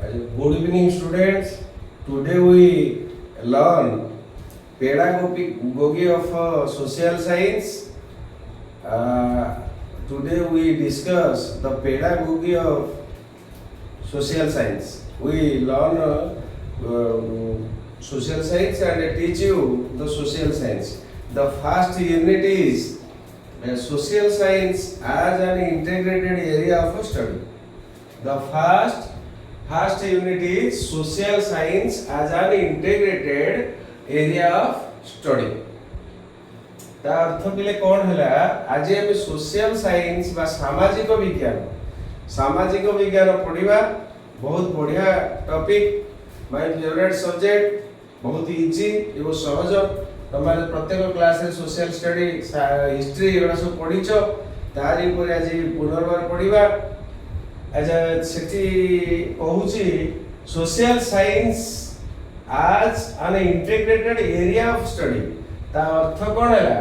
Good evening, students. Today we learn pedagogy of social science. Today we discuss the pedagogy of social science. We learn social science and teach you the social science. The first unit is social science as an integrated area of study. The first unit is social science as an integrated area of study. ता अर्थ पिले कौन है आज आम social science बा सामाजिक विज्ञान पढ़ा बहुत बढ़िया टॉपिक माय फेवरेट सब्जेक्ट बहुत इजी एवं सहज तुम प्रत्येक क्लास रे सोशल स्टडी हिस्ट्री एगुड़ा सब पढ़ीच तारी पर आज पुनर्बार पढ़ा अच्छा सेठी कहूची सोशल साइंस आज an integrated area of study ता अर्थ कौन है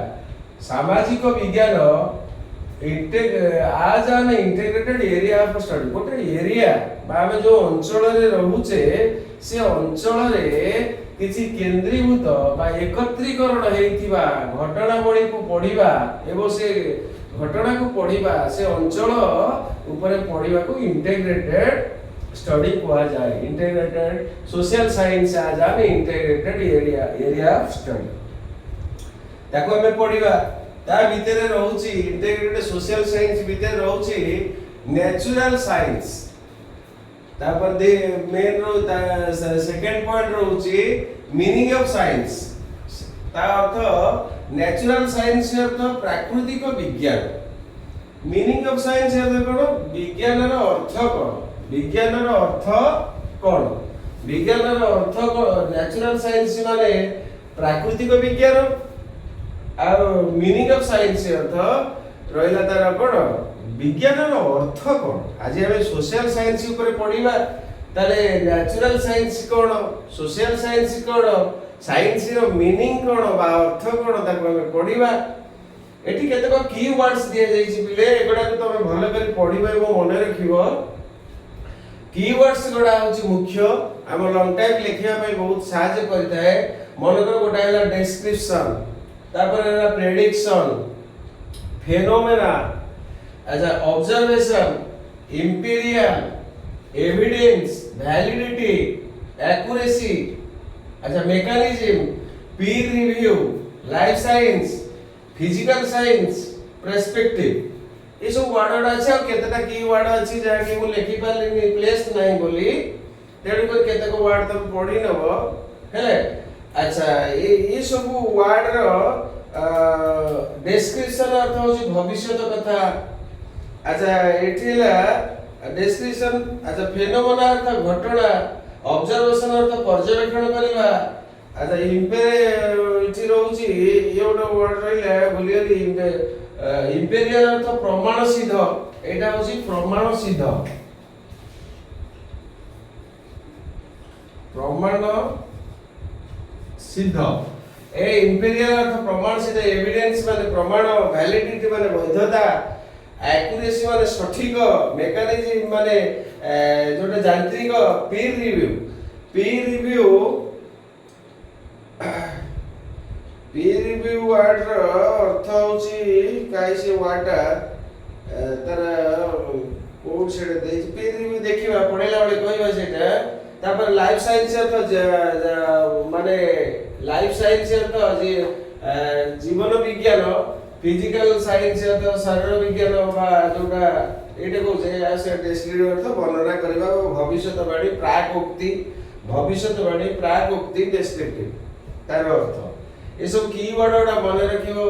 सामाजिक विज्ञान आज an integrated area of study गोटे एरिया आम जो अंचल रे रहुचे से अंचल रे किसी केंद्रीभूत बा एकत्रीकरण हेइतिबा घटनावली को पढ़िबा एवं से घटना को पढ़िबा से अंचल ऊपर पढ़िबा को इंटीग्रेटेड स्टडी कहा जाए इंटीग्रेटेड सोशल साइंस आज an integrated area of study ताको हमें पढ़िबा ता भीतर रहउची इंटीग्रेटेड सोशल साइंस भीतर रहउची नेचुरल साइंस तापर दे मेन रो सेकंड पॉइंट रहउची मीनिंग ऑफ साइंस ता अर्थ नेचुरल साइंस अर्थ प्राकृतिक विज्ञान मीनिंग ऑफ साइंस अर्थ कोन विज्ञान रो अर्थ कोन विज्ञान रो अर्थ कोन विज्ञान रो अर्थ नेचुरल साइंस माने प्राकृतिक विज्ञान और मीनिंग ऑफ साइंस अर्थ रहिला तार कोन विज्ञान रो अर्थ कोन आज हम सोशल साइंस ऊपर पढ़िबा ताले नेचुरल साइंस कोन सोशल साइंस कोन साइंस रो मीनिंग कोन बा अर्थ कोन ताको हम पढ़िबा एठी केतको की वर्ड्स दिया जाईछि पिले एगुडा को तमे भलो करी पढ़िबा एवं मन रखिबो की वर्ड्स गोडा होछि मुख्य हम लॉन्ग टाइम लिखिया पई बहुत सहायता करथाय मन को गोटा हैला डिस्क्रिप्शन तापर हैला प्रेडिक्शन फेनोमेना अच्छा observation imperial evidence validity accuracy अच्छा मैकेनिज्म पीर review life science physical science perspective ये सब वर्ड अछि और केतटा की वर्ड अछि जा कि मु लिखि पारलिनी प्लेस नाही बोली तेडु को केतको वर्ड तुम पढी नबो हेले अच्छा ये सब वर्ड रो डिस्क्रिप्शन अर्थ होछि भविष्य कथा अच्छा एठिला डिस्क्रिप्शन अच्छा फेनोमेना अर्थ घटना ऑब्जर्वेशन अर्थ पर्यवेक्षण करबा अच्छा इम्पेरी रहउची ये ओडो वर्ड रहिला भूलियली इंपेरियल अर्थ प्रमाण सिद्ध एटा होची प्रमाण सिद्ध ए इंपेरियल अर्थ प्रमाण सिद्ध एविडेंस माने प्रमाण वैलिडिटी माने वैधता एक्यूरेसी माने सठिक मैकेनिज्म माने जोटा यांत्रिक पीर रिव्यू वर्ड रो अर्थ होची काई से वाटा तर code said they Pir review देखिबा पढेला बेले कहबा सेटा तापर लाइफ साइंस अर्थ माने लाइफ साइंस अर्थ जे जीवन विज्ञान फिजिकल साइंस अर्थ शरीर विज्ञान बा जोटा एटे को जे आसे डिस्क्रिप्टिव अर्थ वर्णना करबा भविष्यवाणी प्राक उक्ति डिस्क्रिप्टिव तार अर्थ ये सब कीवर्ड ओडा मन रखियो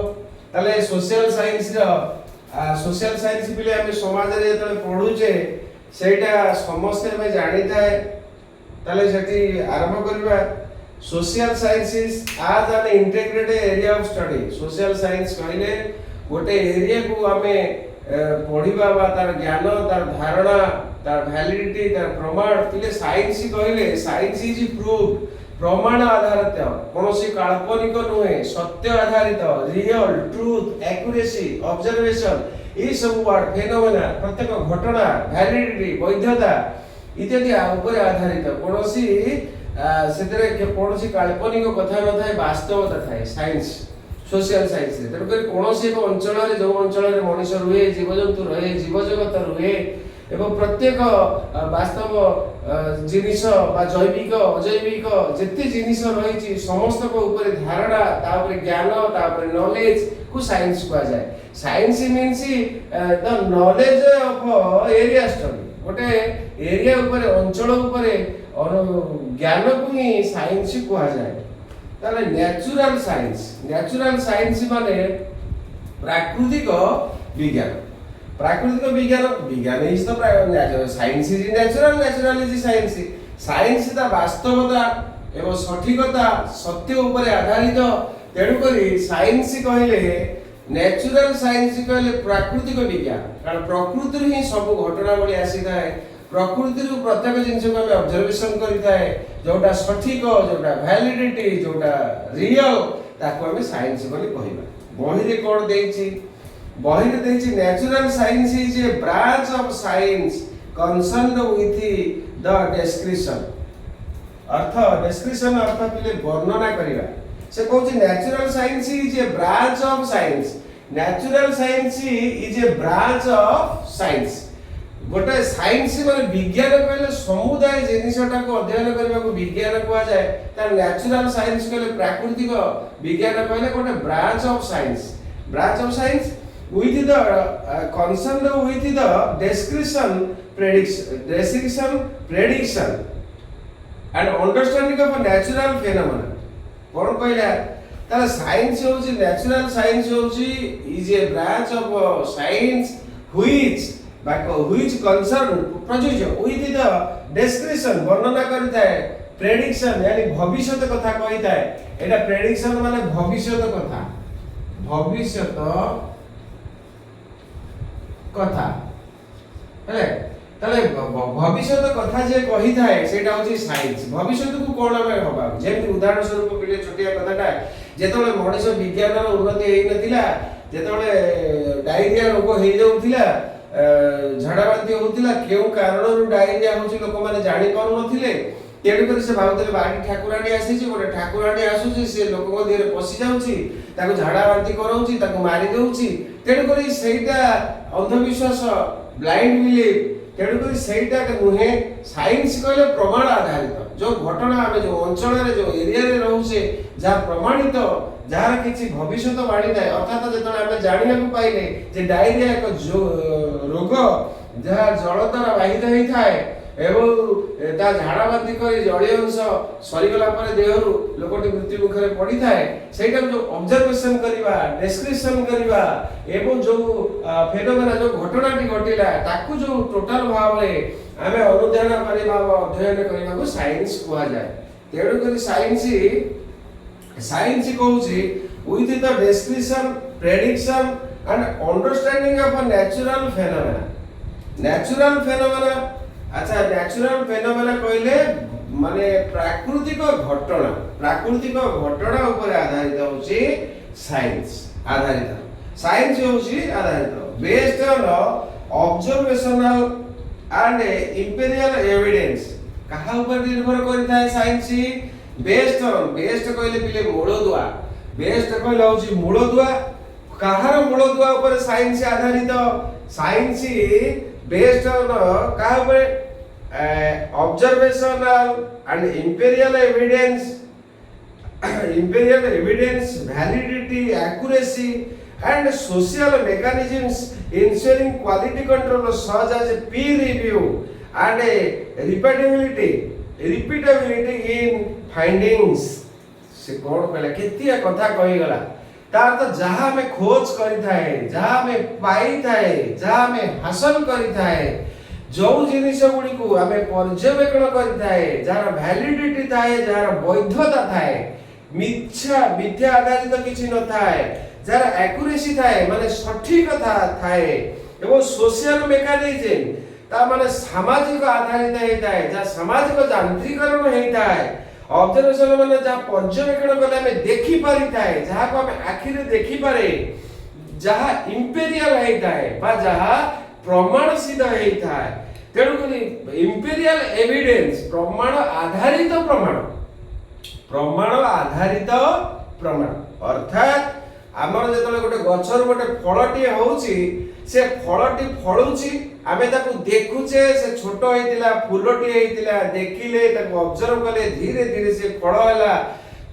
ताले सोशल साइंस पिले हम समाज रे तले पढुचे सेटा समस्त में जानि थाए ताले सेठी आरंभ करबा सोशल साइंस इज आज an integrated area of study social science कहले गोटे एरिया को हमें पढ़िबा बा तार ज्ञान तार धारणा तार वैलिडिटी तार प्रमाण पिले साइंस कहले साइंस इज प्रूफ प्रमाण आधारित कौनसी काल्पनिक नुहे सत्य आधारित रियल ट्रूथ एक्यूरेसी ऑब्जर्वेशन ये सब वर्ड फेनोमेना प्रत्येक घटना वैलिडिटी वैधता इत्यादि ऊपर आधारित कोनोसी सेतरे कोनोसी काल्पनिक कथा न थाए वास्तवता थाए साइंस सोशल साइंस रे तेणुकर कोनोसी एक अंचल जो अंचल मनुष्य रुहे जीवजंतु रहे जीव जगत रुहे एवं प्रत्येक वास्तव जिनिस बा जैविक अजैविक जिते जिनिस रही समस्त को ऊपर धारणा तापर ज्ञान तापर नॉलेज को साइंस कहा जाए। Science means the knowledge of area study गोटे एरिया ऊपर अंचल ऊपर ज्ञान को ही साइंस कहा जाए। ताले नेचुरल साइंस माने प्राकृतिक विज्ञान विज्ञान is the science is natural is science science ता वास्तवता एवं सठिकता सत्य ऊपर आधारित तेणुकरी साइंस कहले नेचुरल साइंस कहले प्राकृतिक विज्ञान कारण प्रकृति ही सब घटनावली आसी थाए प्रकृति प्रत्येक जिनस को आम ऑब्जर्वेशन करिथाए जोटा सठिक जोटा वैलिडिटी जोटा रियल ताको आम साइंस बोली कहबा। बही रे कोड देछि बही रे देछि natural science is a branch of science concerned with the description अर्थ पिले वर्णना करिवा से कहछि natural science is a branch of science natural science is a branch of science गोटे साइंस माने विज्ञान कहले समुदाय जिनिसटा को अध्ययन करबा को विज्ञान कहा जाए त नेचुरल साइंस कहले प्राकृतिक विज्ञान कहले गोटे branch of science with the concerned with the description prediction and understanding of a natural phenomena कौन कहला ताला साइंस होची नेचुरल साइंस होची is a branch of science which concern प्रयोज्य with the description वर्णना करिताए प्रेडिक्शन यानी भविष्यत कथा कहिताए एटा प्रेडिक्शन माने भविष्यत कथा हेले ताले भविष्यत कथा जे कहि थाए सेटा होची साइंस भविष्यत को कोन हमें होबा जेमि उदाहरण स्वरूप पिले छोटिया कथाटा जेतोले मनुष्य विज्ञान रो उन्नति हेइ नथिला जेतोले डायरिया रोग हेइ जाउथिला झड़ा बांती होतिला केउ कारणरू डायरिया होची लोक माने जानि पारु नथिले तेणु कर से भावतले बाडी ठाकुराणी आसी छी गोटे ठाकुराणी आसुची से लोक को देरे पसी जाउची ताको झड़ा बांती करौची ताको मारी दउची तेणु कर सेटा अंधविश्वास ब्लाइंड बिलीफ तेणु कर सेटा के नुहे साइंस कहले प्रमाण आधारित जो घटना आमे जो अंचल रे जो एरिया रे रहउसे जा प्रमाणित जार किछि भविष्यत बाणी थाए अर्थात जेतले आमे जानिना को पाइले जे डायरिया एक रोग जहा जल द्वारा बाहित हेइ थाए एवं ता झाड़ा बांती करी जड़ीय अंश सरीगला पर देहरु लोकटी मृत्यु मुखरे पड़ी थाए सेटा जो ऑब्जर्वेशन करिवा डिस्क्रिप्शन करिवा एवं जो फेनोमेना जो घटनाटी घटिला ताकू जो टोटल भाव रे आमे अनुध्यान करिवा अध्ययन करिवा को साइंस कहा जाए। तेणु करी साइंस कहूची with the description prediction and understanding of natural phenomena अच्छा नेचुरल फेनोमेना कहले माने प्राकृतिक घटना ऊपर आधारित होची साइंस होची आधारित based on observational and imperial evidence कहा ऊपर निर्भर करता है साइंस बेस्ड कहले पिले मूलदुआ बेस्ड कहले होची मूलदुआ कहार मूलदुआ ऊपर साइंस आधारित science based on observational and imperial evidence validity accuracy and social mechanisms ensuring quality control such as peer review and repeatability in findings से कोन कहला केतिया कथा कहि गला तार तो जहाँ में खोज करी थाए जहाँ में पाई थाए जहाँ में हासिल करी थाए जो जिनिस गुडी को आमे पर्यवेक्षण करी थाए जार वैलिडिटी थाए जार वैधता थाए मिथ्या आधारित किछि न थाए जार एक्यूरेसी थाए माने सठिकता थाए एवं सोशल मेकानिज्म ता माने सामाजिक आधारित हेइ थाए जा सामाजिक यांत्रिकरण हेइ थाए ऑब्जर्वेशन माने जा पर्यवेक्षण कले हमें देखि पारि थाए जहा को हमें आखिर रे देखि पारे जहा इंपेरियल हेइ थाए बा जहा प्रमाण सिद्ध हेइ थाए तेणुक इंपेरियल एविडेंस प्रमाण आधारित प्रमाण आधारित प्रमाण अर्थात आमर जो गोटे गचर गोटे फलटे होउची से फलटी फलुची आमे ताकू देखुचे से छोट होइतिला फूलटी होइतिला देखिले ताकू ऑब्जर्व कले धीरे धीरे से फल होला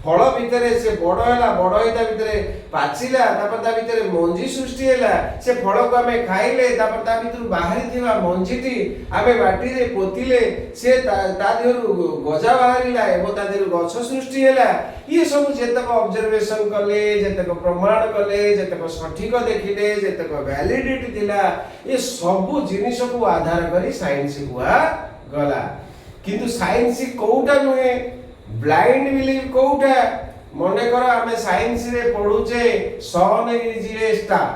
फल भितर से बड़ है बड़ होता भितर पाचिला ता भितर मंजी सृष्टि है से फल को आम खाइले भर बाहरी मंजीटी आम बाटी रे पोतिले से गजा बाहर गछ सृष्टि है ये सब जेतक ऑब्जर्वेशन कले जेतक प्रमाण कले जेतक सठिक देखिले जेतक वैलिडिटी थिला ये सब जिनिस को आधार करी साइंस हुआ गला किंतु साइंस कोउटा नुहे ब्लाइंड बिलीव कोउटा मने कर आमे साइंस रे पढुचे सन इज ए स्टार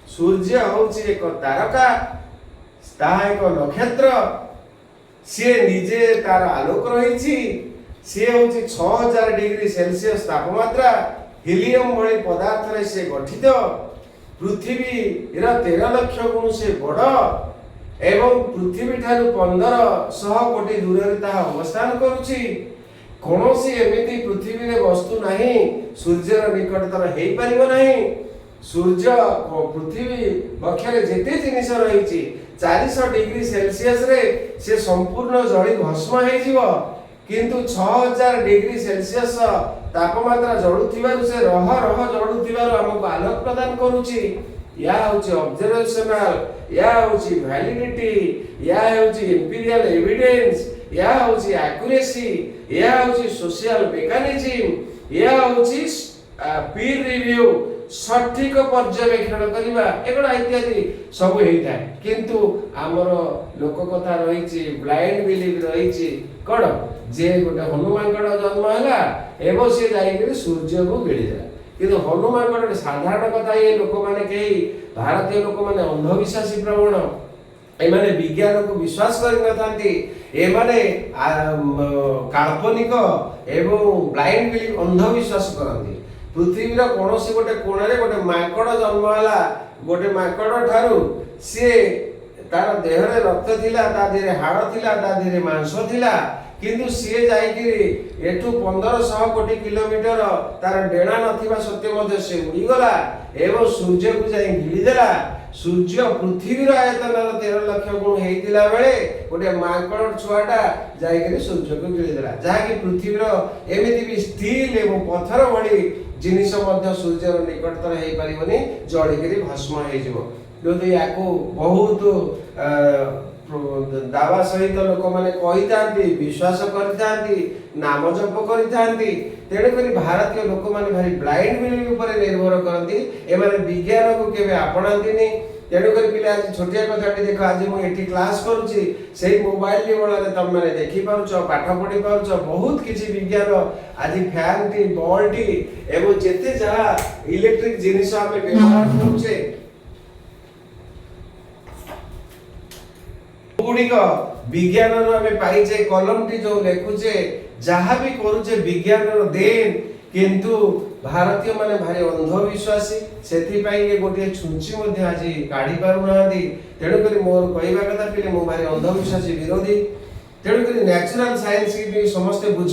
सूर्य होउची एक तारका ताहा एक नक्षत्र से निजे तार आलोक रहिछि से होउची 6000 डिग्री सेल्सियस तापमात्रा हीलियम भली पदार्थ रे से गठित पृथ्वी एरा 13 लाख गुण से बड़ एवं पृथ्वी ठारू 1500 कोटी दूर रे ताहा अवस्थान करूछि कोनोसी एमिति पृथ्वी रे वस्तु नहीं सूर्यर निकटतर हेई परिबो नहीं सूर्य पृथ्वी बक्षरे जेते जिनिस रहिछि 400 डिग्री सेल्सियस रे से संपूर्ण जळी भस्म हेई जीवो किंतु 6000 डिग्री सेल्सियस तापमात्रा जळुथिबारु से रह जळुथिबारु हमको आलोक प्रदान करूछि या होछि ऑब्जर्वेशनल या होछि वैलिडिटी या होछि इंपीरियल एविडेंस या होछि एक्यूरेसी या होछि सोशल मेकानिज्म या होछि पीर रिव्यू सठिक पर्यवेक्षण करबा एगुडा इत्यादि सब हेइता किंतु हमर लोक कथा रहिछि ब्लाइंड बिलीव रहिछि कोड जे गोटे हनुमान गड जन्म हला एबो से जाई के सूर्य को गिळी देला किंतु हनुमान गड साधारण कथा ये लोक माने केही भारतीय लोक माने अंधविश्वासी प्रवण एमाने विज्ञान को विश्वास करि नथांती एमाने काल्पनिक एवं ब्लाइंड बिलीव अंधविश्वास करंती पृथ्वी रो कोनोसी गोटे कोण रे गोटे माकड़ जन्म हला गोटे माकड़ ठारू से तार देह रे रक्त थिला ता देह रे हाड़ थिला ता देह रे मांस थिला किंतु सी जाई कि एठू 1500 कोटी किलोमीटर तार डेणा नथिबा सत्य मध्ये से उड़ी गला एवं सूर्य को जाई गिली देला सूर्य पृथ्वी रो आयतन 13 लाख गुण हेइतिला बेले गोटे माकड़ छुआटा जाई कि सूर्य को गिली देला जहा कि पृथ्वी रो एमिति भी स्टील एवं पत्थर भली जिनिस मध्ये सूर्य रो निकटतर हेइ परिबनी जळी कि भस्म हेइ जिवो जोदि याको बहुत दावा सहित लोक माने कहितांती विश्वास करितांती नाम जप करितांती तेणे करी भारतीय लोक माने भारी ब्लाइंड बिलीव ऊपर निर्भर करंती एमाने विज्ञान को केबे आपणांतीनी तेणु करी पिला आज छोटिया कथाटी देखो आज मु एठी क्लास करूची सेही मोबाइल वळारे तम माने देखि पारुछो पाठ पढि पारुछो बहुत किछि विज्ञान आज फैन टी बॉल टी एवं जेते जहा इलेक्ट्रिक जिनिस आमे व्यवहार करूछे गुड़िक विज्ञान पाइचे कलम टी जो लेखुचे जहाँ भी करुचे विज्ञान देन किंतु भारतीय माने भारी अंधविश्वासी सेति पाई ये गोटे छुंची मध्ये आज काढी पारु नांदी तेणु करी मोर कहबा कथा पिले मो भारी अंधविश्वासी विरोधी तेणु करी नेचुरल साइंस की समस्त बुझ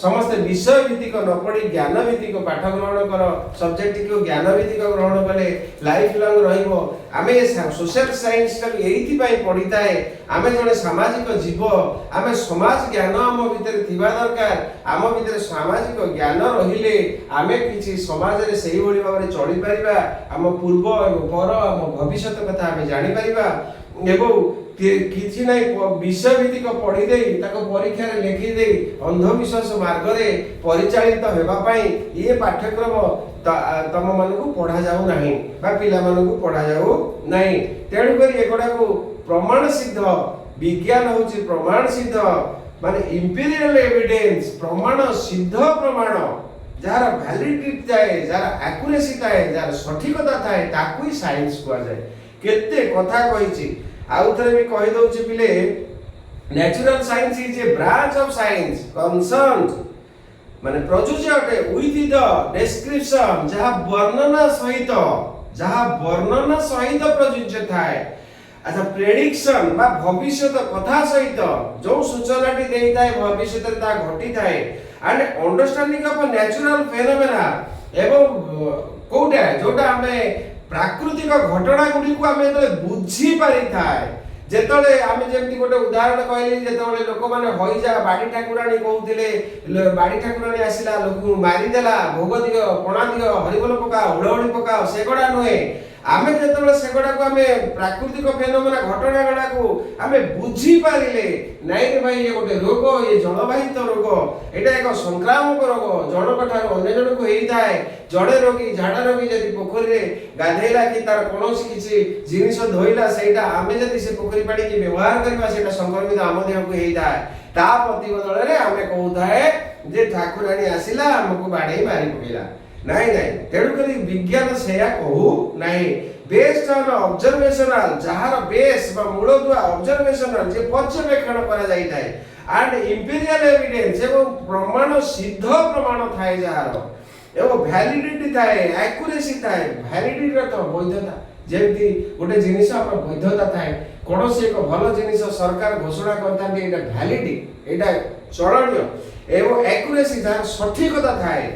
समस्त विषय भित्तिक न पढ़ी ज्ञान भित्तिक पाठ ग्रहण कर सब्जेक्ट को ज्ञान भित्तिक ग्रहण कले लाइफ लॉन्ग रहिबो आमे सोशल साइंस का एइथि पई पढिताए आमे जने सामाजिक जीव आमे समाज ज्ञान आम भितर थिबा दरकार आम भितर सामाजिक ज्ञान रहिले आमे किछि समाज रे सेही भली भाबरे चली परिबा आम पूर्व एवं पर आम भविष्य कथा आमे जानि परिबा एवं किछि नै विषय भित्तिक पढ़ी देई ताको परीक्षा रे लिखि देई अंधविश्वास मार्ग रे परिचालित हेबा पई ये पाठ्यक्रम तम मन को पढ़ा जाऊ नाही बा पिला मन को पढ़ा जाऊ नाही तेणु करी एकोडा को प्रमाण सिद्ध विज्ञान होची प्रमाण सिद्ध माने इंपीरियल एविडेंस प्रमाण सिद्ध प्रमाण जार वैलिडिटी थाए जार एक्यूरेसी थाए जार सठिकता थाए ताकू ही साइंस कुआ जाय केते कथा कहिछि आउ थरे भी कहि दउछि पिले natural science is a branch of science concerned माने प्रयोज्य अटे विथ द डिस्क्रिप्शन जहा वर्णना सहित प्रयोज्य थाए अच्छा प्रेडिक्शन बा भविष्य कथा सहित जो सूचना देता है भविष्य घटी थाए and understanding of natural phenomena एवं कोटा जोटा हमें प्राकृतिक घटना गुडी को हमें बुझी पारि थाए जेतले आमे जेमति गोटे उदाहरण कहली जेतले लोक माने होइजा बाडी ठाकुराणी कहउतिले बाडी ठाकुराणी आसिला लोक मारी देला भोग दियो पणा दियो हरिबोल पका उड़ौड़ी पका सेगडा नहे आमे जेतले सेगडा को आमे प्राकृतिक फेनोमेना घटना गडा को आमे बुझी पारिले नाइ रे भाई ये गोटे रोग ये जलवाहित रोग एटा एक संक्रामक रोग जणक ठार अन्य जण को हेई थाए जड़े रोगी झाड़ा रोगी जदि पोखरी रे गाधेला कि तार कोनोसी किछि जिनिस धोइला सेटा आमे जदि से पोखरी पानी की व्यवहार करबा सेटा संक्रमित आम देह को हेई थाए ता प्रति बदल रे आमे कहू थाए जे ठाकुराणी आसिला हमको बाडे मारी पकेला नहीं नहीं तेणु करी विज्ञान सेया कहू नहीं बेस्ड ऑन ऑब्जर्वेशनल जहार बेस बा मूल दुआ ऑब्जर्वेशनल जे पर्यवेक्षण करा जाई थाए एंड इंपीरियल एविडेंस एवं प्रमाण सिद्ध प्रमाण थाए जहार एवं वैलिडिटी थाए एक्यूरेसी थाए वैलिडिटी रे तो वैधता जेमति गोटे जिनिस हमर वैधता थाए कोनोसी एक भलो जिनिस सरकार घोषणा करता एटा वैलिडिटी एटा चरणीय एवं एक्यूरेसी जहार सठिकता थाए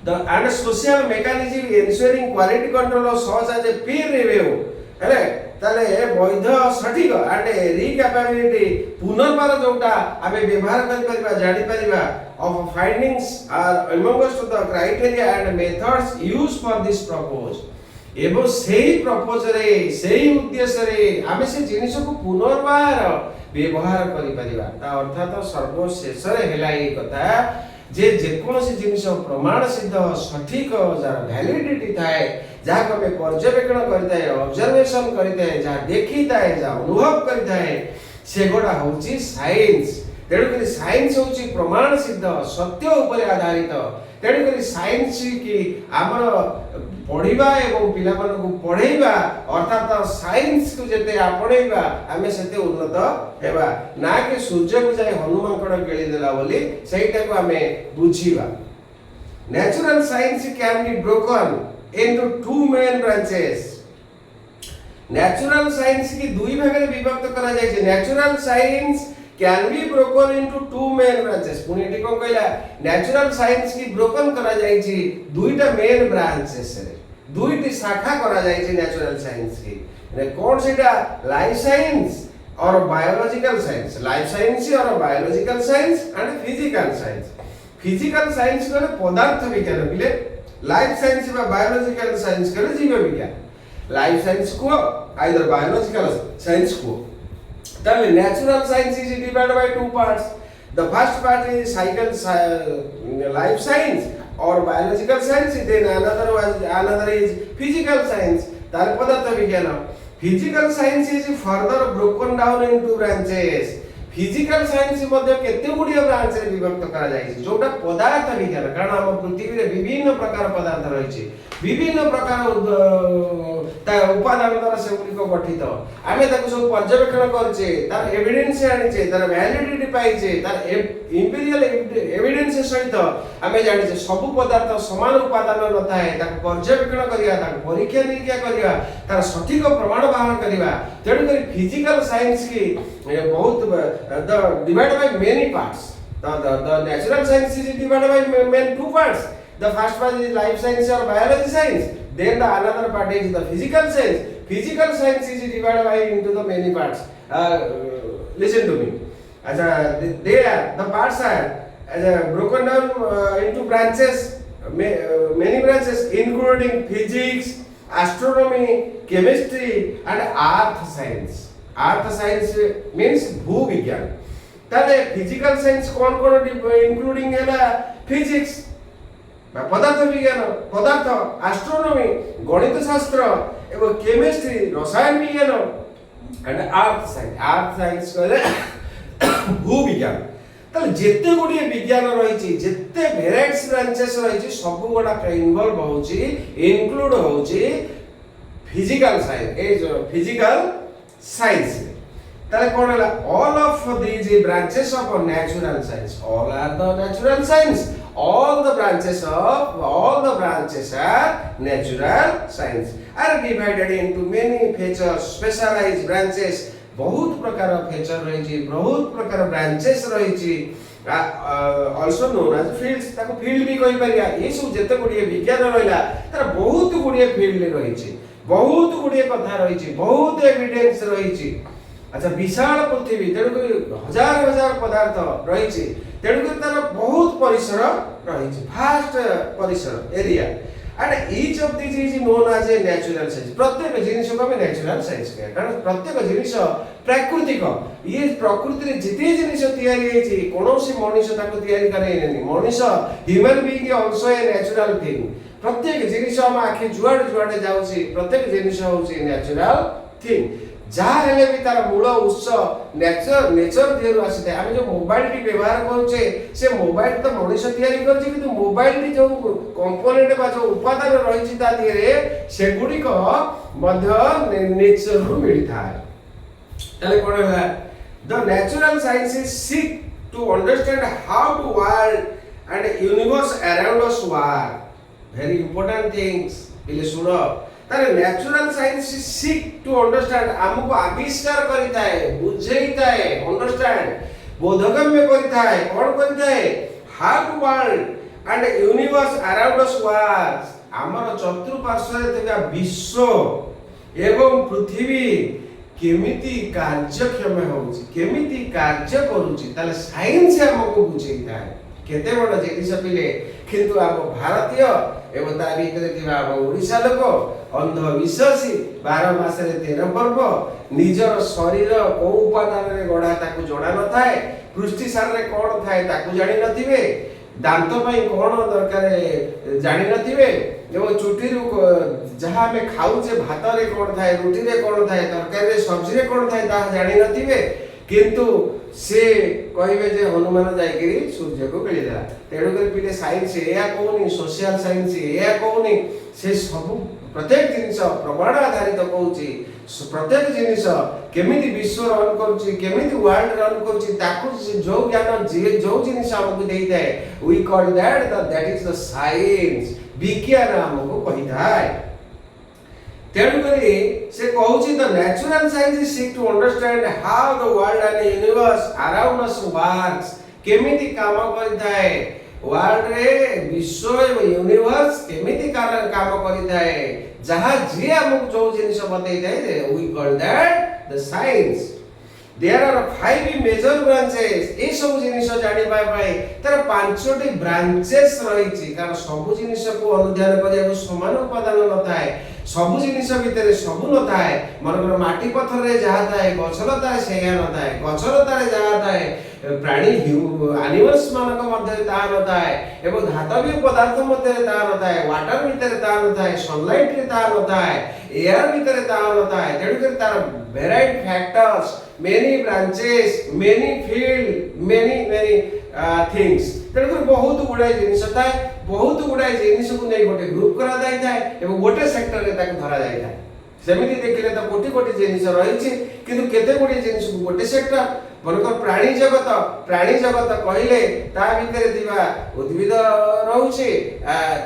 the and social mechanism ensuring quality control of such as a peer review हेले ताले वैध सठिक एंड रिकैपेबिलिटी पुनर्बार जोटा आमे व्यवहार करि परिबा जानि परिबा of findings are amongst the criteria and methods used for this propose एबो सेही प्रपोज रे सेही उद्देश्य रे आमे से जिनिस को पुनर्बार व्यवहार करि परिबा ता अर्थात सर्वशेष रे हेला ए कथा जे जेकोसी जिनिस प्रमाण सिद्ध सठिक जार वैलिडिटी थाए जहा को हमें पर्यवेक्षण करताए ऑब्जर्वेशन करताए जहा देखिताए जहा अनुभव करताए सेगोडा होची साइंस तेणु करी साइंस होची प्रमाण सिद्ध सत्य ऊपर आधारित तेणु करी साइंस की आमर पढ़िबा एवं पिला मन को पढ़ेबा अर्थात साइंस को जते आपणेबा आमे सेते उन्नत हेबा ना कि सूर्य को जाय हनुमान कण गेली देला बोली सेटा को आमे बुझीबा natural science can be broken into two main branches natural science की दुई भाग रे विभक्त करा जाय छै natural science can be broken into two main branches पुनी एटी कोन कहला नेचुरल साइंस की ब्रोकन करा जाय छी दुईटा मेन ब्रांचेस रे दुईटी शाखा करा जाय छी नेचुरल साइंस की ने कोन सेटा लाइफ साइंस और बायोलॉजिकल साइंस लाइफ साइंस और biological science and physical science को पदार्थ विज्ञान बिले लाइफ साइंस बा बायोलॉजिकल साइंस को जीव विज्ञान लाइफ साइंस को आइदर बायोलॉजिकल साइंस को then natural science is divided by two parts the first part is life science or biological science then another is physical science tar padartha vigyan physical science is further broken down into branches physical science मध्ये केते Gudiya branch रे विभक्त करा जाय छै जोटा पदार्थ विज्ञान कारण हम पृथ्वी रे विभिन्न प्रकार पदार्थ रहै छै विभिन्न प्रकार ता उपादान द्वारा से गुडी को गठित आमे ताको सब पर्यवेक्षण करछे तार एविडेंस आनि छै तार वैलिडिटी पाइ छै तार इंपीरियल एविडेंस सहित आमे जानि छै सब पदार्थ समान उपादान नथाय ताको पर्यवेक्षण करिया ताको परीक्षा निरीक्षा करिया तार सठिक प्रमाण बाहर करिया तेणु करी फिजिकल साइंस की बहुत the divided by many parts the natural science is divided by main two parts the first part is life science or biology science then the another part is the physical science is divided by into the many parts listen to me the parts are broken down into branches many branches including physics astronomy chemistry and earth science means भू विज्ञान ताले physical science कोन including हैला physics पदार्थ विज्ञान पदार्थ astronomy गणित शास्त्र एवं केमिस्ट्री रसायन विज्ञान एंड अर्थ साइंस कहले भू विज्ञान ताले जेते गुडी विज्ञान रही छि जेते वेराइटीज ब्रांचेस रही छि सब गोडा इन्वॉल्व होछि इंक्लूड होछि फिजिकल साइंस ताले कोन हला all of these branches of natural science all are the natural science all the branches are natural science are divided into many features specialised branches बहुत प्रकार फीचर रही बहुत प्रकार ब्रांचेस रही also known as fields ताको field भी कहि परिया ये सब जते गुडिए विज्ञान रहला तार बहुत गुडिए फील्ड रही बहुत गुडिए कथा रही बहुत एविडेंस रही अच्छा विशाल पृथ्वी तेणुक हजार हजार पदार्थ रही तेणुक तार बहुत परिसर रही फास्ट परिसर area and each of these is known as a natural science प्रत्येक जिनिस को हम नेचुरल साइंस कहते कारण प्रत्येक जिनिस प्राकृतिक ये प्रकृति रे जिते जिनिस तयारी हेछि कोनोसी मनुष्य ताको तयारी करे नहीं मनुष्य human being also a natural thing प्रत्येक जिनिस हम आखि जुआड जुआड जाउछि प्रत्येक जिनिस होछि नेचुरल थिंग जहाँ हेले भी तार मूल उत्स नेचर देहरु आसीଥାଏ आमे जो मोबाइल टी व्यवहार करूचे से मोबाइल तो मनुष्य तयारी करछि किंतु मोबाइल टी जो कंपोनेंट बा जो उपादान रहिछि ता दिरे सेगुडी को मध्य नेचर रु मिलिथाय ताले कोन होला the natural sciences seek to understand how to world and universe around us work very important things पिले सुनो तारे natural science seek to understand हमको आविष्कार करिताए बुझेइताए अंडरस्टैंड बोधगम्य करिताए कोन करिताए how to world and universe around us work हमर चतुर्पार्श्व रे थिबा विश्व एवं पृथ्वी केमिति कार्यक्षम होउची केमिति कार्य करूची ताले साइंस हमको बुझेइताए केते बड़ जिनिस पिले किंतु हम भारतीय एवं ता भीतर थिबा हम ओडिसा लोक अंधविश्वासी 12 मास रे 13 पर्व निजर शरीर को उपादान रे गढा ताकू जणा न थाए पृष्ठि सार रे कोन थाए ताकू जानि नथिबे दांत पई कोन दरकार जानि नथिबे एवं चुटी रु जहां में खाउचे भात रे कोन थाए रोटी रे कोन थाए तरकारी रे सब्जी रे कोन थाए ता जानि नथिबे किंतु से कहबे जे हनुमान जायगिरी सूर्य को बेलिला तेडु कर पिले साइंस एया कोनी सोशल साइंस एया कोनी से सब प्रत्येक जिनिस प्रमाण आधारित कहूची प्रत्येक जिनिस केमिति विश्व रन करूची केमिति वर्ल्ड रन करूची ताकू जो ज्ञान जे जो जिनिस हमकु देइताय we call that is the science विज्ञान हमकु कहिताय तेणु करी से कहूची the natural science seek to understand how the world and universe around us works केमिति काम करिताय वर्ल्ड रे विश्व एवं यूनिवर्स केमिति काम करिताय जहां जे हमक जो जिनिस बतैताय we call that the science there are 5 major branches ए सब जिनिस जानि पाई तार पांचटी ब्रांचेस रहिछि कारण सब जिनिस को अनुध्यान करिया समान उपादान न थाए सब जिनिस भितर सब न थाए मनकर माटी पत्थर रे जहा थाए गछलता सेया न थाए गछलता रे जहा थाए प्राणी एनिमल्स मानक मध्ये ता न थाए एवं धातवीय पदार्थ मध्ये ता न थाए वाटर भितर ता न थाए सनलाइट रे ता न थाए एयर भितर ता न थाए तेडु कर तार variety factors many branches many field many things तेणु बहुत गुड़ाई जिनिस थाए बहुत गुड़ाई जिनिस को नहीं गोटे ग्रुप करा जाय थाए एवं गोटे सेक्टर रे ताक धरा जाय थाए सेमिति देखिले तो कोटी कोटी जिनिस रहिछि किंतु केते गुडी जिनिस को गोटे सेक्टर बनकर प्राणी जगत कहिले ता भितर दिबा उद्भिद रहउछि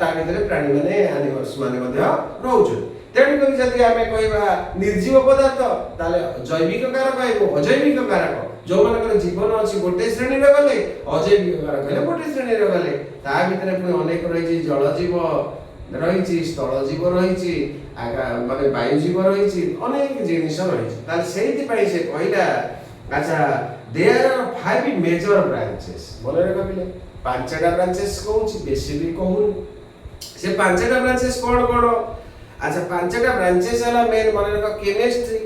ता भितर प्राणी माने एनिमल्स माने मध्ये रहउछि तेणु करी जदि आमे कहबा निर्जीव पदार्थ ताले जैविक कारक कहबो अजैविक कारक जो मानकर जीवन अछि गोटे श्रेणी रे गले अजैविक कारक गले गोटे श्रेणी रे गले ता भितर पुनी अनेक रहिछि जल जीव रहिछि स्थल जीव रहिछि माने वायु जीव रहिछि अनेक जिनिस रहिछि ताले सेहिति पई से कहिला अच्छा देयर आर 5 मेजर ब्रांचेस बोले रे कबिले पांचटा ब्रांचेस कहूछि बेसी भी कहूनी से पांचटा ब्रांचेस कोन कोन अच्छा पांचटा ब्रांचेस हला मेन माने रे केमिस्ट्री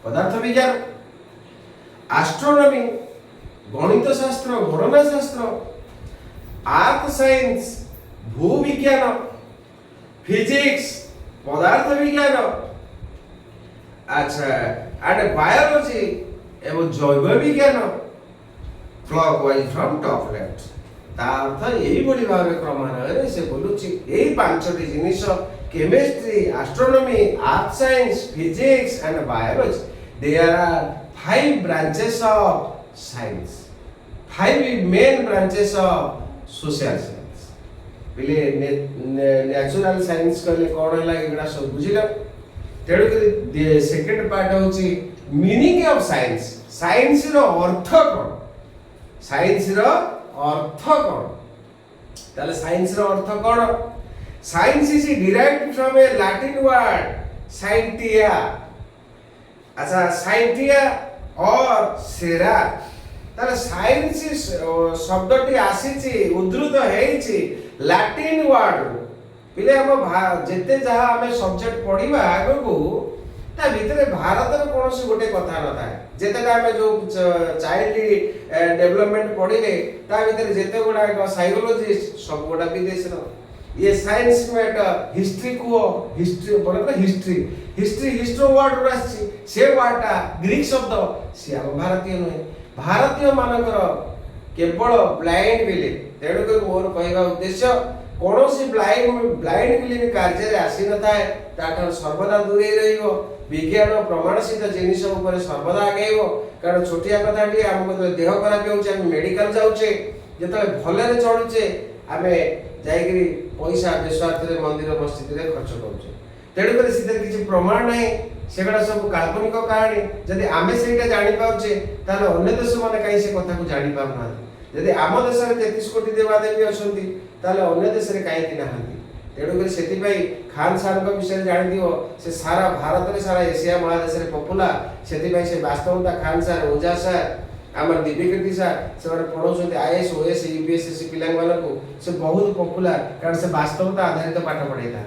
पदार्थ विज्ञान एस्ट्रोनॉमी गणित शास्त्र गणना शास्त्र अर्थ साइंस भूविज्ञान फिजिक्स पदार्थ विज्ञान अच्छा एंड बायोलॉजी एवं जैव विज्ञान क्लॉकवाइज फ्रॉम टॉप लेफ्ट ता अर्थ एही बडी भाबे क्रमान्वये से बोलुची एही पांचटी जिनिस chemistry astronomy earth science physics and biology there are 5 branches of science 5 main branches of social science पिले नेचुरल साइंस कहले कौन है एगुड़ा सब बुझिल तेणुक सेकेंड पार्ट होची मीनिंग ऑफ साइंस साइंस रो अर्थ कौन साइंस रो अर्थ कौन ताले साइंस रो अर्थ कौन science is derived from A Latin word scientia अच्छा साइंटिया और सेरा ताले साइंस शब्दटी आसीची उद्धृत हेची लैटिन वर्ड पिले हम जेते जहा हमें सब्जेक्ट पढ़िबा आगो ता भितरे भारत रो कोनोसी गोटे कथा न थाए जेतेटा हमें जो चाइल्ड डेवलपमेंट पढ़िले ता भितरे जेते गोडा साइकोलॉजिस्ट सब गोडा विदेश रो ये साइंस में हिस्ट्री को हिस्ट्री बोले हिस्ट्री हिस्ट्री हिस्ट्रो वर्ड रासी से वर्डटा ग्रीक शब्द से हम भारतीय नुहे भारतीय मानकर केवल ब्लाइंड बिलीफ तेणुक मोर कहवा उद्देश्य कौन सी ब्लाइंड बिलीफ कार्य आसी न थाए ताठर सर्वदा दूरे रहिबो विज्ञान प्रमाण सिद्ध जिनिस ऊपर सर्वदा आगेबो कारण छोटिया कथाटी हमको देह खराब होउचे हम मेडिकल जाउचे जेतले भलरे चलुचे आमे जाइकरी पैसा बेस्वार्थ मंदिर मस्जिद रे खर्च करूचे तेणुक सीधे किसी प्रमाण नहीं सेगुड़ा सब काल्पनिक कहानी जदि आमे सेटा जानि पाउचे ताले अन्य देश माने काई से कथा को जानि पाउ ना जदि आम देश रे 33 कोटी देवादेवी असंती ताले अन्य देश रे काई कि नाहंती तेणुक सेति पई खान सार को विषय जानि दियो से सारा भारत रे सारा एशिया महादेश रे पॉपुलर सेति पई से वास्तवता खान सार ओजा सार आमर दिव्यकृति सार से पढ़ाउछन्ते आईएएस ओएस यूपीएससी पिलांग मानको से बहुत पॉपुलर कारण से वास्तवता आधारित पाठ पढाइता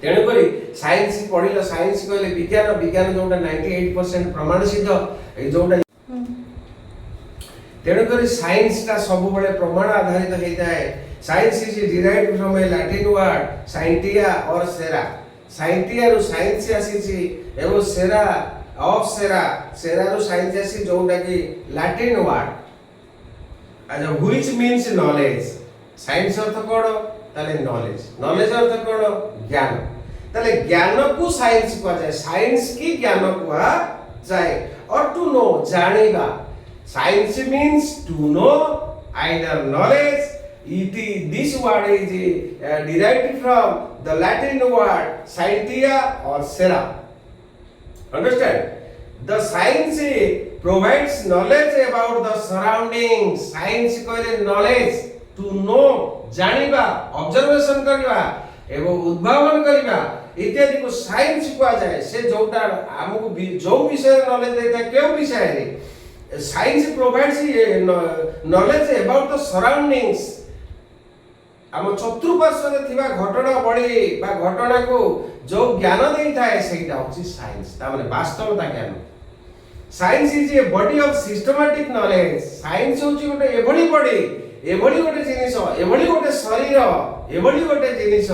तेणु करी साइंस पढ़िल साइंस कहले विज्ञान विज्ञान जोटा 98% प्रमाण सिद्ध ए जोटा तेणु करी साइंस का सब बड़े प्रमाण आधारित होता है science is derived from A Latin word scientia और सेरा साइंटिया रो साइंस से आसीची एवं सेरा of Sera Sera row science आसी जोटा कि लैटिन वर्ड अच्छा व्हिच मींस नॉलेज साइंस अर्थ कोन ताले नॉलेज नॉलेज अर्थ कोन ज्ञान ताले ज्ञान को साइंस को जाए साइंस की ज्ञान को जाए और टू नो जानिबा science means to know either knowledge this word is derived from the Latin word scientia or sera understand the science provides knowledge about the surroundings science कहले knowledge to know जानिबा ऑब्जर्वेशन करबा एवं उद्भावन करबा इत्यादि को science को जाए से जोटा हमको जो विषय नॉलेज देता है क्यों विषय है science provides knowledge about the surroundings हम चतुर्पार्श्व थिबा घटना बड़ी बा घटना को जो ज्ञान देई थाए सेटा होची साइंस ता माने वास्तवता ज्ञान science is a body of systematic knowledge science होची गोटे एभली बॉडी एभली गोटे जिनिस एभली गोटे शरीर एभली गोटे जिनिस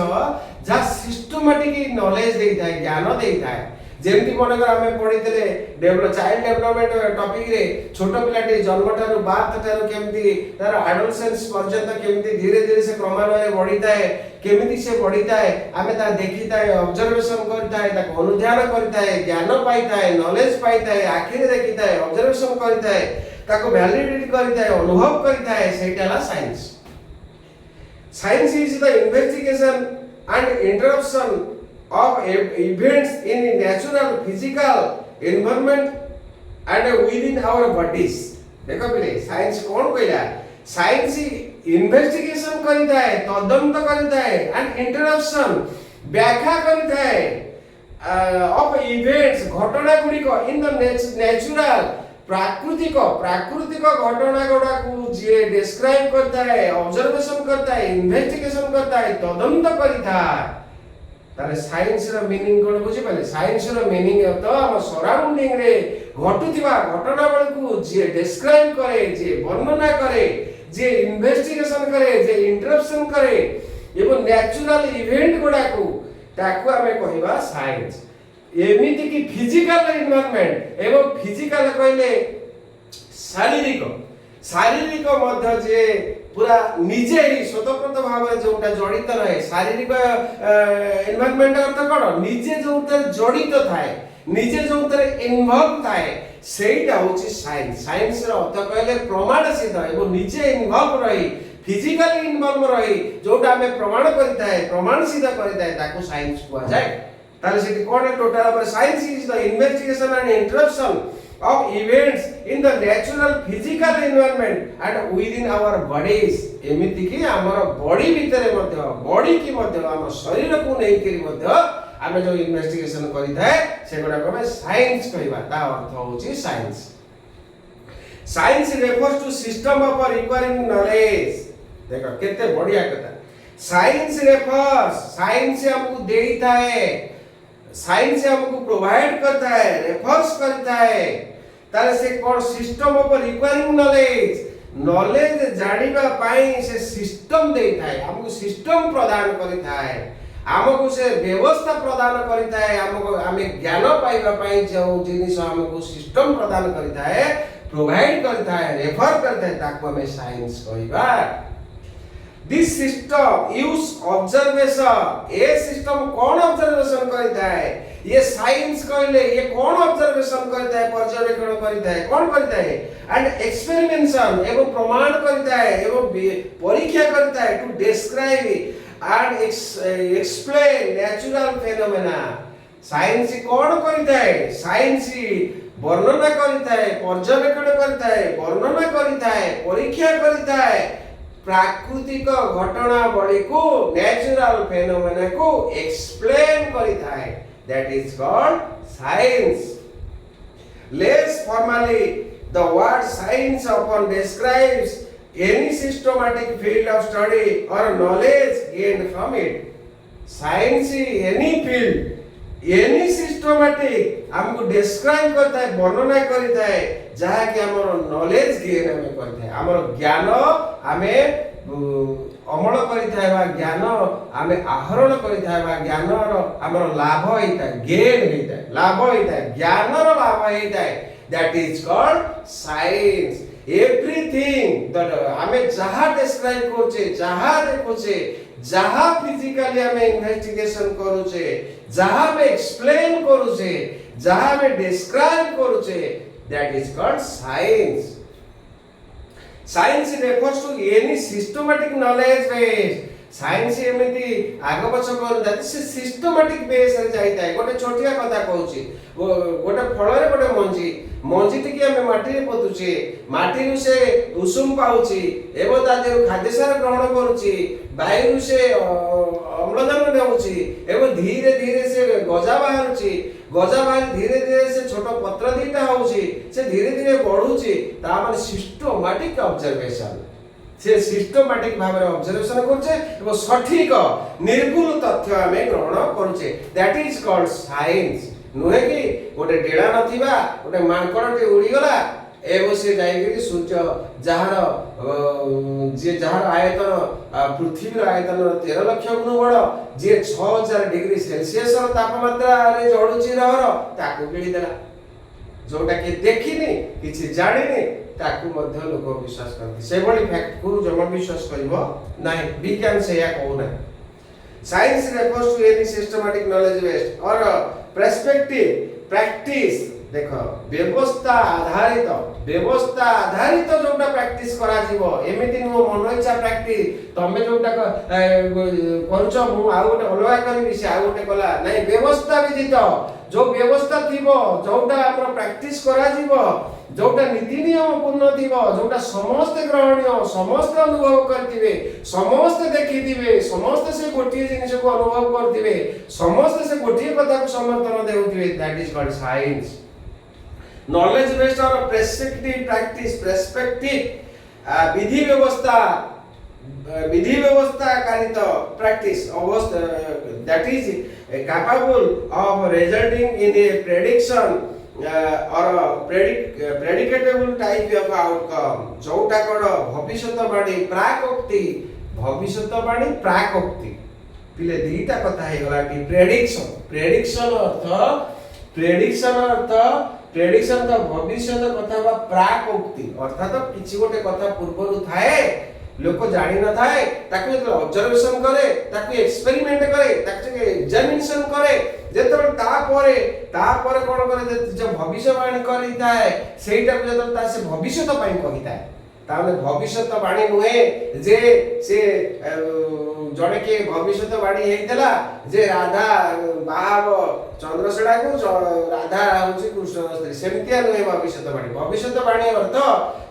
जा सिस्टमैटिक नॉलेज देई थाए ज्ञान देई थाए जेमती मनकर हमें पढितले डेवलप चाइल्ड डेवलपमेंट टॉपिक रे छोटो पिलाटी जन्म ठारू बार्थ ठारू केमती तार एडोलसेंस पर्यंत केमती धीरे धीरे से क्रमान्वये बढ़िताए केमती से बढ़िताए आमे ता देखिताए ऑब्जर्वेशन करताए ता अनुध्यान करताए ज्ञान पाइताए नॉलेज पाइताए आखिर देखिताए ऑब्जर्वेशन करताए ताको वैलिडिटी करताए अनुभव करताए सेटाला science science is the investigation and interruption of events in natural physical environment and within our bodies देखो पहले साइंस कौन कहला साइंस इन्वेस्टिगेशन करता है तदंत करता है एंड इंटरप्शन व्याख्या करता है ऑफ इवेंट्स घटना गुडी को इन द नेचुरल प्राकृतिक घटना गुडा को जे डिस्क्राइब करता है ऑब्जर्वेशन करता है इन्वेस्टिगेशन करता है तदंत करता है तारे साइंस रो मीनिंग कोन बुझी पाले साइंस रो मीनिंग तो हम सराउंडिंग रे घटुतिबा घटना बळकू जे डिस्क्राइब करे जे वर्णना करे जे इन्वेस्टिगेशन करे जे इंटरप्शन करे एवं नेचुरल इवेंट गुडा को ताकू हमें कहबा साइंस एमिति की फिजिकल एनवायरनमेंट एवं फिजिकल कहले शारीरिक मध्य जे पूरा निजे ही स्वतंत्र भाव जोटा जड़ित रहे शारीरिक एनवायरनमेंट अर्थ कोन निजे जोटा जड़ित थाए निजे जोटा इन्वॉल्व थाए सेटा होची साइंस साइंस रो अर्थ कहले प्रमाण सिद्ध एवं निजे इन्वॉल्व रही फिजिकली इनवॉल्व रही जोटा आमे प्रमाण करिताय प्रमाण सिद्ध करिताय ताको साइंस कुआ जाय ताले सेठी कोन टोटल पर science is the investigation and interruption of events in the natural physical environment and within our bodies एमिति कि हमर बॉडी भितरे मध्ये बॉडी की मध्ये हम शरीर को नै करी मध्ये आमे जो इन्वेस्टिगेशन करि थाए सेगुडा को साइंस कहबा ता अर्थ होची science science refers to system of requiring knowledge देखो केते बढ़िया कथा साइंस रेफर्स साइंस हमको देता है साइंस हमको प्रोवाइड करता है रेफर्स करता है ताले से कोन system of requiring knowledge knowledge जानिबा पाई से सिस्टम देता है हमको सिस्टम प्रदान करता है हमको से व्यवस्था प्रदान करता है हमको हमें ज्ञान पाइबा पाई जो जिनिस हमको सिस्टम प्रदान करता है प्रोवाइड करता है रेफर करता है ताको हमें साइंस कहबा This system use observation ये सिस्टम कौन ऑब्जर्वेशन करता है ये साइंस कहले ये कौन ऑब्जर्वेशन करता है पर्यवेक्षण करता है कौन करता है एंड एक्सपेरिमेंटेशन एवं प्रमाण करता है एवं परीक्षा करता है to describe and explain natural phenomena science कौन करता है साइंस वर्णना करता है पर्यवेक्षण करता है वर्णना करता है परीक्षा करता है प्राकृतिक घटनावली को नेचुरल फेनोमेना को एक्सप्लेन करता है that is called science less formally the word science often describes any systematic field of study or knowledge gained from it science any field any systematic हमको डिस्क्राइब करता है वर्णना करता है जहा कि हमर नॉलेज गेन हमें करता है हमर ज्ञान हमें अमल करता है बा ज्ञान हमें आहरण करता है बा ज्ञान हमर लाभ होता है गेन होता है लाभ होता है ज्ञान रो लाभ होता है that is called science everything that हमें जहा डिस्क्राइब करछे जहा देखोछे जहा फिजिकली हमें इन्वेस्टिगेशन करूछे जहा में एक्सप्लेन करूछे जहा में डिस्क्राइब करूछे that is called science science refers to any systematic knowledge base science एमिति आगो पछ कर दैट से सिस्टमैटिक बेस रे जाईता है गोटे छोटिया कथा कहूची गोटे फल रे गोटे मंजी मंजी टिके हमें माटी रे पोतुची माटी रु से उषुम पाउची एवं तादेरु खाद्य सार ग्रहण करूची वायु से अम्लजान नेउची एवं धीरे धीरे से गजा बाहरुची गजा बाहर धीरे धीरे से छोट पत्र दीटा होउची से धीरे धीरे बढ़ुची ता माने सिस्टमैटिक ऑब्जर्वेशन से सिस्टमैटिक भाबरे ऑब्जर्वेशन करछे एवं सठिक निर्भुल तथ्य हमें ग्रहण करछे दैट इज कॉल्ड साइंस नुहे कि गोटे डेड़ा नथिबा गोटे मांकड़टे उड़ी गला एवं से जाईकरी सूर्य जहार जे जहार आयतन पृथ्वी आयतन 13 लाख गुण बड़ जे 6000 डिग्री सेल्सियस तापमात्रा रे जडुची रहर ताकू गिली देला जोटा के देखिनी किछि जानिनी ताकू मध्य लोक विश्वास करती से बड़ी फैक्ट को जमा विश्वास करबो नाही विज्ञान से या कहू ना science refers to any systematic knowledge based और पर्सपेक्टिव प्रैक्टिस देखो व्यवस्था आधारित जोटा प्रैक्टिस करा जीवो एमिति नो मन इच्छा प्रैक्टिस तमे जोटा करछो मु आ गोटे अलगा करबी से आ गोटे कला नाही व्यवस्था विदित जो व्यवस्था थिबो जोटा हमर प्रैक्टिस करा जीवो जोटा नीति नियम पूर्ण थिबो जोटा समस्त ग्रहणीय समस्त अनुभव करथिबे समस्त देखिथिबे समस्त से गोटिए जिनिस को अनुभव करथिबे समस्त से गोटिए कथा को समर्थन देउथिबे that is called science knowledge based on prescriptive practice perspective विधि व्यवस्था कारित practice that is capable of resulting in a prediction or a predictable type of outcome जोटा कोड भविष्यवाणी प्राकोक्ति पिले दीटा कथा हे गला कि प्रेडिक्शन तो भविष्य कथा बा प्राकोक्ति अर्थात किछि गोटे कथा पूर्वरु थाए लोक जानि न थाए ताकु जब ऑब्जर्वेशन करे ताकु एक्सपेरिमेंट करे ताकु एग्जामिनेशन करे जेतबे तापर कोन करे जब भविष्यवाणी करिता है सेटा जब ता से भविष्य तो पई कहिता है ताने भविष्यवाणी नुहे जे से जड़े किए भविष्यवाणी हेला जे राधा बाहाव चंद्रसेड़ा को राधा हूँ कृष्ण स्त्री सेमतिया नुहे भविष्यवाणी। भविष्यवाणी अर्थ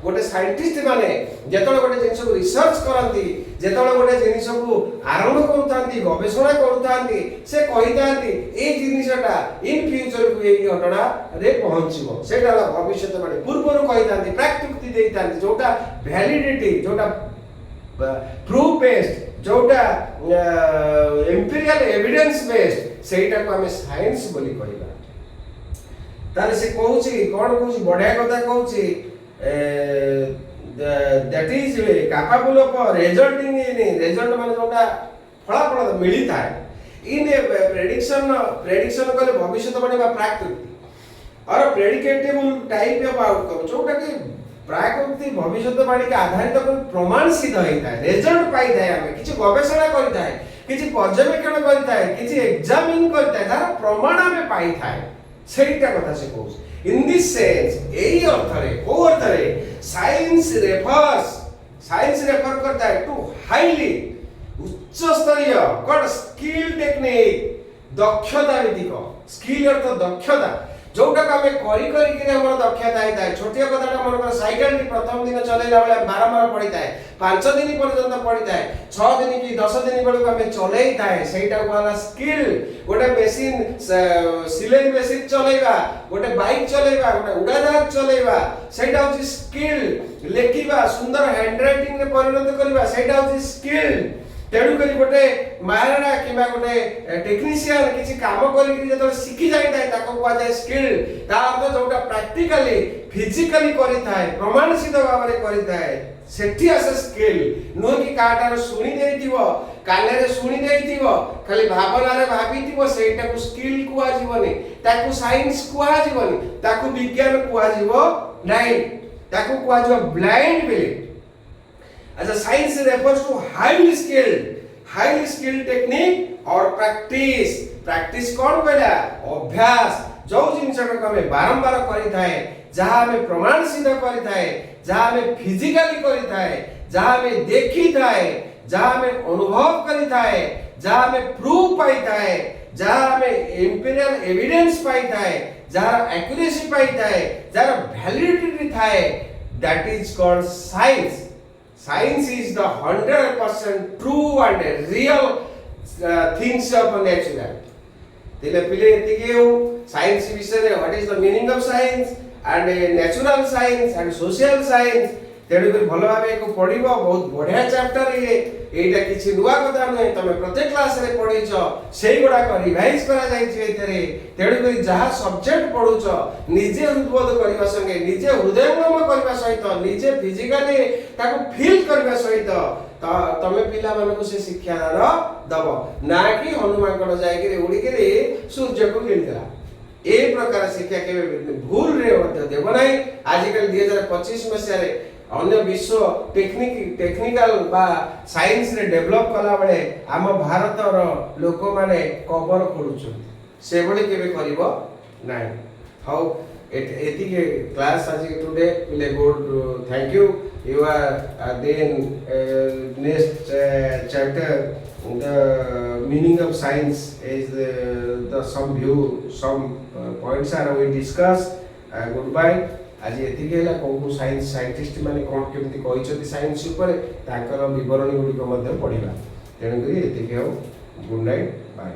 गोटे साइंटिस्ट माने जेतले गोटे जिनिस को रिसर्च करती जेतले गोटे जिनिस को आरंभ करूथांती गवेषणा करूथांती से कहिथांती ए जिनिसटा इन फ्यूचर को एई घटना रे पहुंचबो सेटा भविष्यवाणी पूर्वरु कहिथांती प्राकृति देइथांती जोटा वैलिडिटी जोटा प्रूफ बेस्ड जोटा एम्पिरिकल एविडेंस बेस्ड सेटा को हमें साइंस बोली कहबा। ताले से कहूची कोन कहूची बढ़िया कथा कहूची that is capable of resulting in result माने जोटा फलाफल मिली थाए इन प्रेडिक्शन कले भविष्यवाणी बा प्राकृति और प्रेडिकेटेबल टाइप ऑफ आउटकम जोटा कि प्राकृति भविष्यवाणी के आधारित कर प्रमाण सिद्ध होता है रिजल्ट पाई थाए हमें किछि गवेषणा करता है किछि पर्यवेक्षण करता है किछि एग्जामिन करता है तार प्रमाण हमें पाई थाए सेटा कथा से कहू इन दिस सेंस एई अर्थ रे को अर्थ रे साइंस रेफर करता है टू हाईली उच्च स्तरीय कौन स्किल टेक्निक दक्षता भित्तिक स्किल अर्थ दक्षता जोटा आमे करी करी कि हमर दक्षता होता है छोटिया कथाटा मन साइकिल प्रथम दिन चलेला बेले बारंबार पड़ता है 5 दिन पर्यंत पड़ता है 6 दिन कि 10 दिन बेले आमे चलै थाए सेटा वाला स्किल गोटे मशीन सिलाई मशीन चलेबा गोटे बाइक चलेबा गोटे उड़ाजाहाज चलेबा सेटा होची स्किल लेखिबा सुंदर हैंडराइटिंग रे परिणत करबा सेटा होची स्किल तेणु करी गोटे मायरा किबा गोटे टेक्नीशियन किछि काम करी जतो सिखि जाय ताय ताको कुआ जाय स्किल ता अर्थ जोटा प्रैक्टिकली फिजिकली करी थाए प्रमाण सिद्ध भाबरे करी थाए सेठी आसे स्किल नो कि काटार सुनी देइथिबो काने रे सुनी देइथिबो खाली भावना रे भाबिथिबो सेटा को स्किल कुआ जीवनी ताको साइंस कुआ जीवनी ताको विज्ञान कुआ जीवो नाही ताको कुआ जीवो blind belief. As a science refers to highly skilled technique और practice कौन कहला अभ्यास जो जिनिस को हमें बारंबार करी थाए जहां हमें प्रमाण सिद्ध करी थाए जहां हमें फिजिकली करी थाए जहां हमें देखी थाए जहां हमें अनुभव करी थाए जहां हमें प्रूफ पाई थाए जहां हमें एम्पिरिकल एविडेंस पाई थाए जहां एक्यूरेसी पाई थाए जहां वैलिडिटी थाए that is called science. Science is the 100% true and real things of nature. Tile pile etike science विषय what is the meaning of science and natural science and social science तेणु कर भल भाव को पढ़िबो बहुत बढ़िया चैप्टर ये एटा किछि नुवा कथा नै तमे प्रत्येक क्लास रे पढिछो सेही गुडा को रिवाइज करा जाय छै एतरे तेणु कर जहा सब्जेक्ट पढुछो निजे उद्बोध करबा संगे निजे हृदयंगम करबा सहित निजे फिजिकली ताको फील करबा सहित तमे पिला मानको से शिक्षा दान दबो ना कि हनुमान कड जाय के उडी के सूर्य को गिरला ए प्रकार शिक्षा के भूल रे देव नै आजिकल 2025 मसिया रे अन्य विश्व टेक्निकल बा साइंस रे डेवलप कला बेले आम भारत रो लोक माने कवर करूछन से बडे केबे करिवो नाही हाउ एति के क्लास आज today will good thank you you are then next chapter the meaning of science is the some view some points are we discuss goodbye आज एति गेला को साइंस साइंटिस्ट माने कोन केमति कहिसथि साइंस ऊपर ताकर विवरणी गुडी को मध्ये पढिबा तेणु करी एति के गुड नाइट बाय।